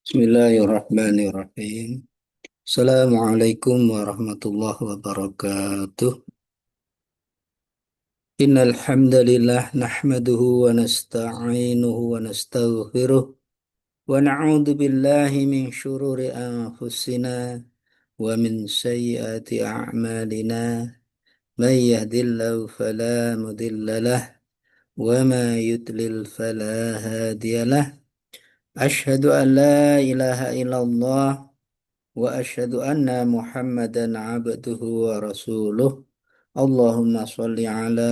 Bismillahirrahmanirrahim. Assalamualaikum warahmatullahi wabarakatuh. Innal hamdalillah nahmaduhu wa nasta'inuhu wa nastaghfiruh wa na'udzu billahi min shururi anfusina wa min sayyiati a'malina. Man yahdihillahu fala mudilla lah wa ma yudlil fala hadiyalah. Ashhadu an la ilaha illallah وأشهد أن محمدا عبده ورسوله اللهم صل على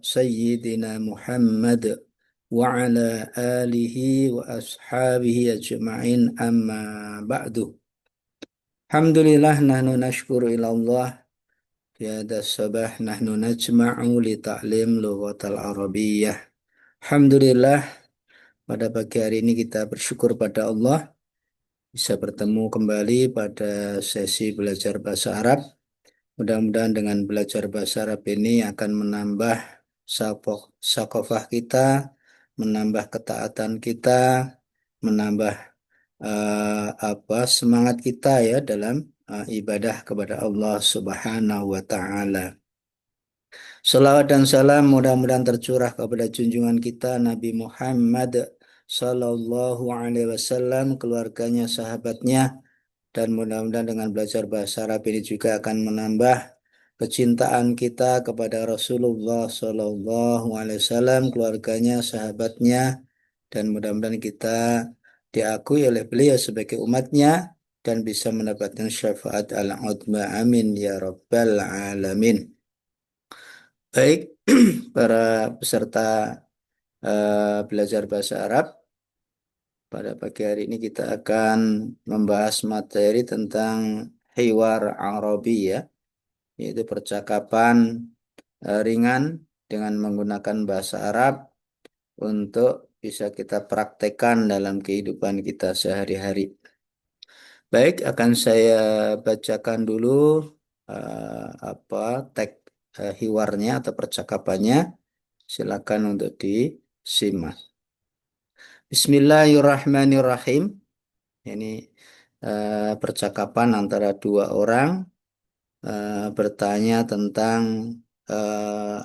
سيدنا محمد وعلى آله وأصحابه أجمعين أما بعد الحمد لله نحن نشكر إلى الله في هذا الصباح نحن نجمع لتعليم لغة العربية. Alhamdulillah, pada pagi hari ini kita bersyukur pada Allah bisa bertemu kembali pada sesi belajar bahasa Arab. Mudah-mudahan dengan belajar bahasa Arab ini akan menambah sakofah kita, menambah ketaatan kita, menambah semangat kita ya dalam ibadah kepada Allah Subhanahu wa taala. Salawat dan salam mudah-mudahan tercurah kepada junjungan kita Nabi Muhammad Sallallahu Alaihi Wasallam, keluarganya, sahabatnya, dan mudah-mudahan dengan belajar bahasa Arab ini juga akan menambah kecintaan kita kepada Rasulullah Sallallahu Alaihi Wasallam, keluarganya, sahabatnya, dan mudah-mudahan kita diakui oleh beliau sebagai umatnya dan bisa mendapatkan syafaat al-udma. Amin ya rabbal alamin. Baik, para peserta belajar bahasa Arab, pada pagi hari ini kita akan membahas materi tentang hiwar Arabi ya, yaitu percakapan ringan dengan menggunakan bahasa Arab untuk bisa kita praktekkan dalam kehidupan kita sehari-hari. Baik, akan saya bacakan dulu apa teks hiwarnya atau percakapannya. Silakan untuk disimak. Bismillahirrahmanirrahim. Ini percakapan antara dua orang bertanya tentang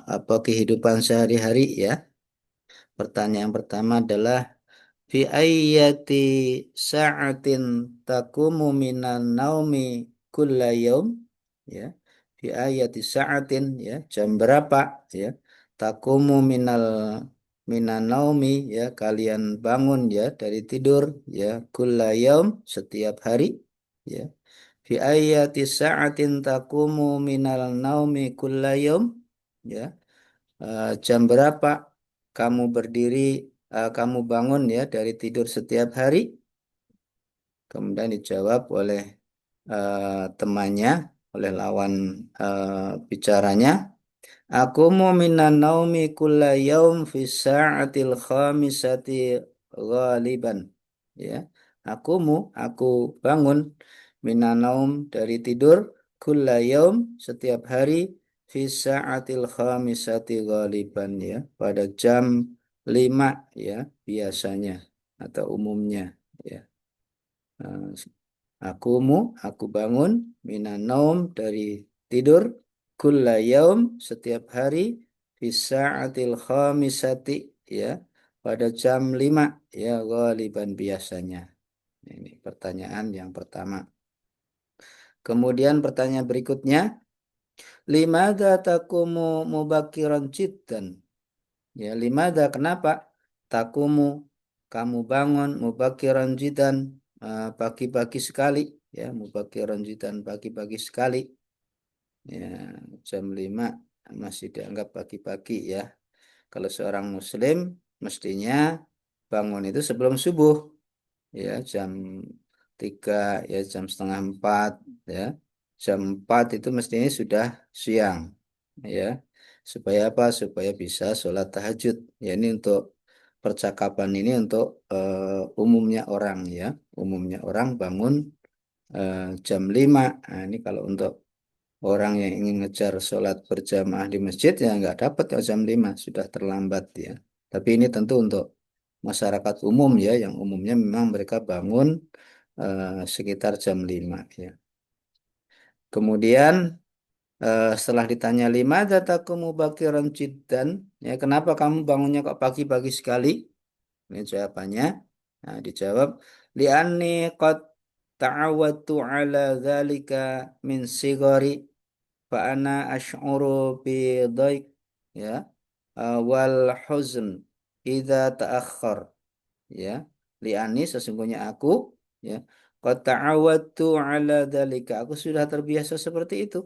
apa kehidupan sehari-hari ya. Pertanyaan yang pertama adalah fi ayyati sa'atin taqumu minan naumi kulla yaum, ya. Fi ayyati sa'atin, ya, jam berapa ya, taqumu minan naumi, ya, kalian bangun ya dari tidur ya, kulla yaum, setiap hari ya. Fi ayyati sa'atin taqumu minal naumi kulla yaum, ya. Jam berapa kamu berdiri, kamu bangun ya dari tidur setiap hari? Kemudian dijawab oleh temannya, oleh lawan bicaranya. Aku minan naumi kulla yaum fi sa'atil khamisati ghaliban. Ya. Aku bangun minan naum, dari tidur, kulla yaum, setiap hari, fi sa'atil khamisati ghaliban, ya, pada jam 5 ya biasanya atau umumnya ya. Nah, aku bangun minan naum, dari tidur, kulla yaum, setiap hari, fi sa'atil khamisati, ya, pada jam 5 ya, ghaliban, biasanya. Ini pertanyaan yang pertama. Kemudian pertanyaan berikutnya, limada takumu mubakiran jiddan? Ya, limada, kenapa? Takumu, kamu bangun, mubakiran jiddan, pagi-pagi sekali, ya, mubakiran jiddan, pagi-pagi sekali. Ya, jam 5 masih dianggap pagi-pagi ya. Kalau seorang muslim mestinya bangun itu sebelum subuh, ya, jam 3, ya, jam setengah 4, ya. Jam 4 itu mestinya sudah siang, ya. Supaya apa? Supaya bisa sholat tahajud. Ya, ini untuk percakapan ini untuk umumnya orang ya. Umumnya orang bangun jam 5. Nah, ini kalau untuk orang yang ingin ngejar sholat berjamaah di masjid ya nggak dapat ya jam 5, sudah terlambat ya. Tapi ini tentu untuk masyarakat umum ya, yang umumnya memang mereka bangun sekitar jam 5 ya. Kemudian setelah ditanya lima dataku mubakiran jiddan, ya kenapa kamu bangunnya kok pagi-pagi sekali? Ini jawabannya. Nah, dijawab li'anni qad ta'awwadtu ala dzalika min sigari fa ana asy'uru bi dhaik ya wal huzn idza ta'akhkhar ya. Li'anni sesungguhnya aku ya qad ta'awwadtu ala dzalika, aku sudah terbiasa seperti itu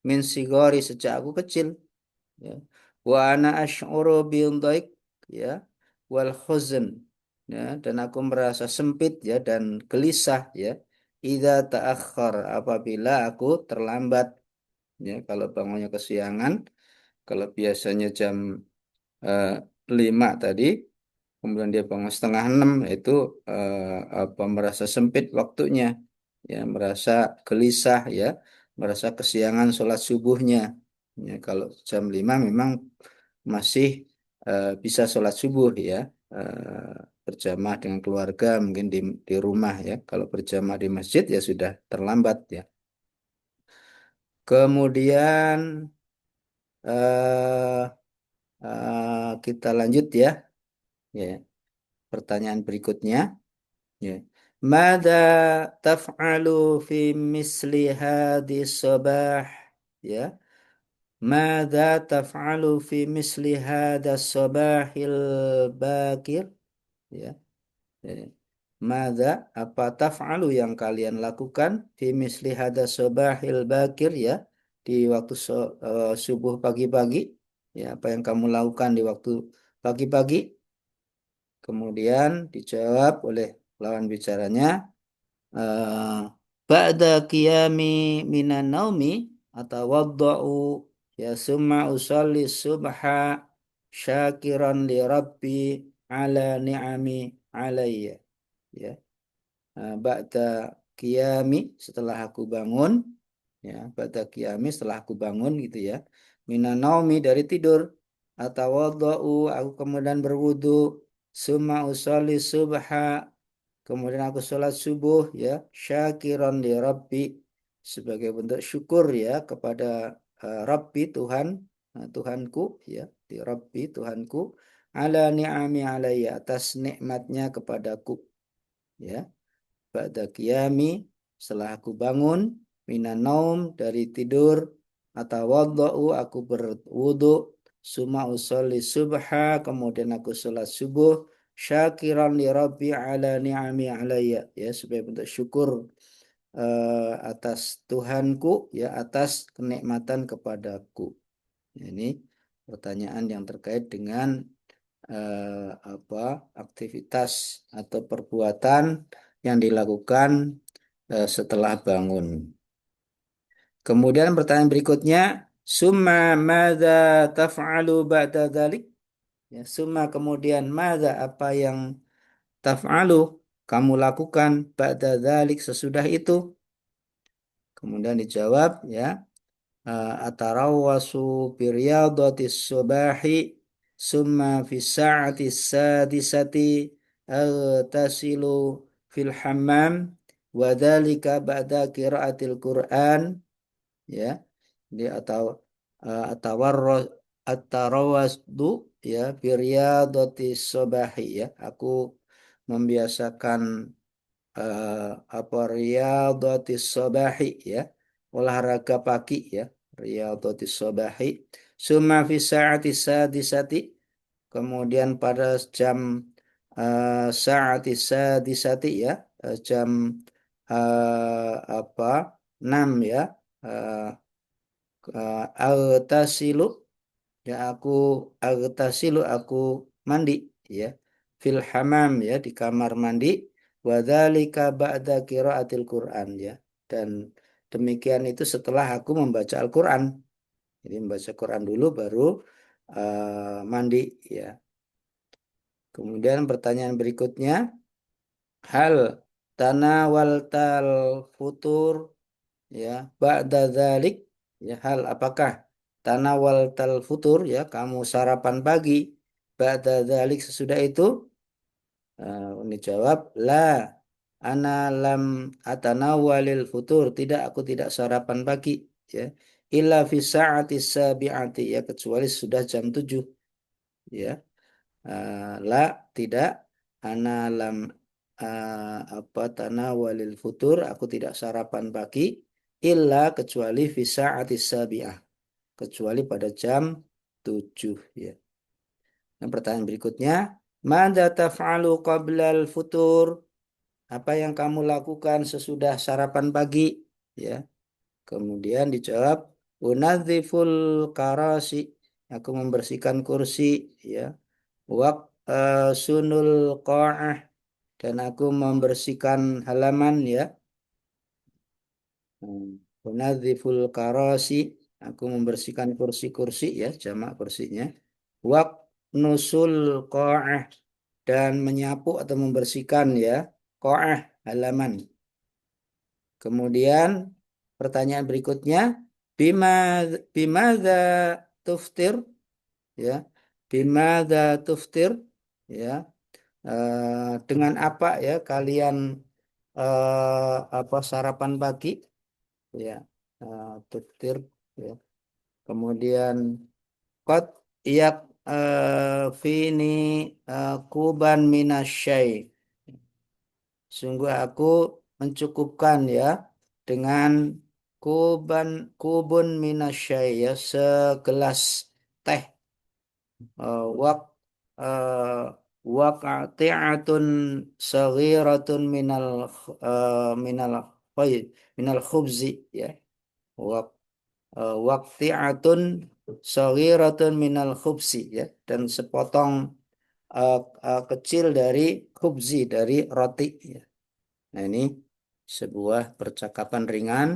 min sigari sejak aku kecil ya. Wa ana asy'uru bil dhaik ya wal huzn ya, dan aku merasa sempit ya dan gelisah ya idza ta'akhkhar, apabila aku terlambat ya. Kalau bangunnya kesiangan, kalau biasanya jam eh, 5 tadi, kemudian dia bangun setengah 6, itu apa merasa sempit waktunya ya, merasa gelisah ya, merasa kesiangan sholat subuhnya ya. Kalau jam 5 memang masih bisa sholat subuh ya, berjamaah dengan keluarga mungkin di rumah ya. Kalau berjamaah di masjid ya sudah terlambat ya. Kemudian eh, kita lanjut ya. Ya, pertanyaan berikutnya. Ya. Mada taf'alu fi misli hadis sabah? Ya. Mada taf'alu fi misli hadas sabahil bakir? Ya. Ya. Mada apa taf'alu yang kalian lakukan fi misli hadas sabahil bakir ya, di waktu subuh pagi-pagi, ya apa yang kamu lakukan di waktu pagi-pagi? Kemudian dijawab oleh lawan bicaranya, eh, ba'da qiyami minan naumi atawadda'u ya summa usalli subha syakiran li rabbi ala ni'ami alayya ya. Ba'da qiyami, setelah aku bangun ya, ba'da qiyami setelah aku bangun gitu ya, minan naumi dari tidur, atawadda'u aku kemudian berwudu, summa usolli subha kemudian aku sholat subuh ya, syakiran li rabbi sebagai bentuk syukur ya kepada Rabbi Tuhan, Tuhanku ya, di Rabbi Tuhanku, ala ni'ami alayya atas nikmatnya kepadaku ya. Ba'da qiyami setelah aku bangun, minan naum dari tidur, atawaddau aku berwudu, summa usolli subha kemudian aku sholat subuh, syakiran li rabbi ala ni'ami alayya ya, sebagai bentuk syukur atas Tuhanku ya, atas kenikmatan kepadaku. Ini pertanyaan yang terkait dengan apa aktivitas atau perbuatan yang dilakukan setelah bangun. Kemudian pertanyaan berikutnya, summa madza taf'alu ba'da dzalik? Ya, summa kemudian madza apa yang taf'alu kamu lakukan ba'da dzalik sesudah itu? Kemudian dijawab ya, atarawwasu biriyadatis subahi summa fi sa'ati sadisati aghtasilu fil hammam wa dzalika ba'da qiraatil Qur'an ya. Jadi atarawasdu ya biriyadatis subahi ya, aku membiasakan eh, apa riyadatis sabahi ya, olahraga pagi ya, riyadatis sabahi, summa fi sa'ati sadisati kemudian pada jam sa'ati sadisati ya, jam apa 6 ya, uh, aghtasilu ya, aku mandi ya, fil hamam ya, di kamar mandi, wadzalika ba'da qiraatil Qur'an ya, dan demikian itu setelah aku membaca Al-Qur'an. Jadi membaca Quran dulu baru mandi ya. Kemudian pertanyaan berikutnya, hal tanawaltal futur ya ba'da dzalik ya, hal apakah tanawaltal futur ya, kamu sarapan pagi ba'da dzalik sesudah itu ini jawab la ana lam atanawwalil futur, tidak, aku tidak sarapan pagi, ya, illa fi sa'ati sabi'ati, ya, kecuali sudah jam 7, ya. La, tidak, ana lam apa tanawwalil futur, aku tidak sarapan pagi, illa, kecuali fi sa'ati sabi'ah, kecuali pada jam 7, ya. Yang pertanyaan berikutnya, mada taf'alu qablal futur? Apa yang kamu lakukan sesudah sarapan pagi? Ya. Kemudian dijawab, unadziful karasi. Aku membersihkan kursi, ya. Wak sunul qa'ah, dan aku membersihkan halaman, ya. Unadziful karasi, aku membersihkan kursi-kursi, ya, jamak kursinya. Wak nusul qa'ah, dan menyapu atau membersihkan, ya, qa'ah, halaman. Kemudian pertanyaan berikutnya, bima bimadza tuftir, ya, bimadza tuftir, ya. Dengan apa, ya, kalian apa sarapan pagi, ya. Tuftir, ya. Kemudian qad yak fini kuban minasyai, sungguh aku mencukupkan, ya, dengan kuban kubun minasyai, ya, segelas teh, wak uh, waqati'atun saghiratun minal khoy minal khubzi, ya, wak waqti'atun saghiratun minal khubzi, ya, dan sepotong kecil dari khubzi, dari roti, ya. Nah, ini sebuah percakapan ringan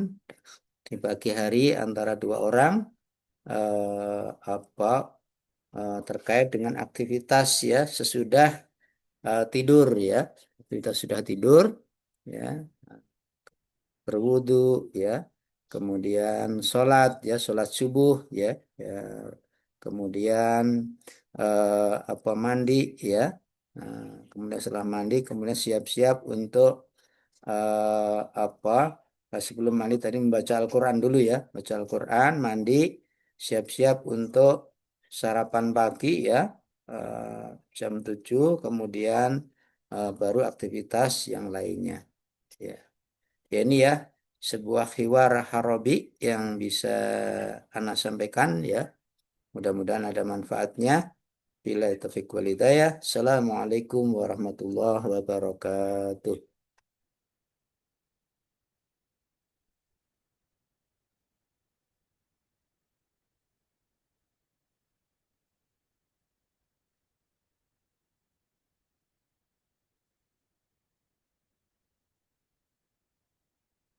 di pagi hari antara dua orang, apa terkait dengan aktivitas, ya, sesudah tidur, ya. Aktivitas sudah tidur, ya, berwudu, ya, kemudian sholat, ya, sholat subuh, ya, ya, kemudian apa mandi, ya. Nah, kemudian setelah mandi, kemudian siap-siap untuk apa sebelum mandi tadi membaca Al-Quran dulu, ya, baca Al-Quran, mandi, siap-siap untuk sarapan pagi, ya, jam 7, kemudian baru aktivitas yang lainnya, ya. Ya, ini, ya, sebuah hiwar Harabi yang bisa Ana sampaikan, ya, mudah-mudahan ada manfaatnya. Bila taufiq wal hidayah. Assalamualaikum warahmatullahi wabarakatuh.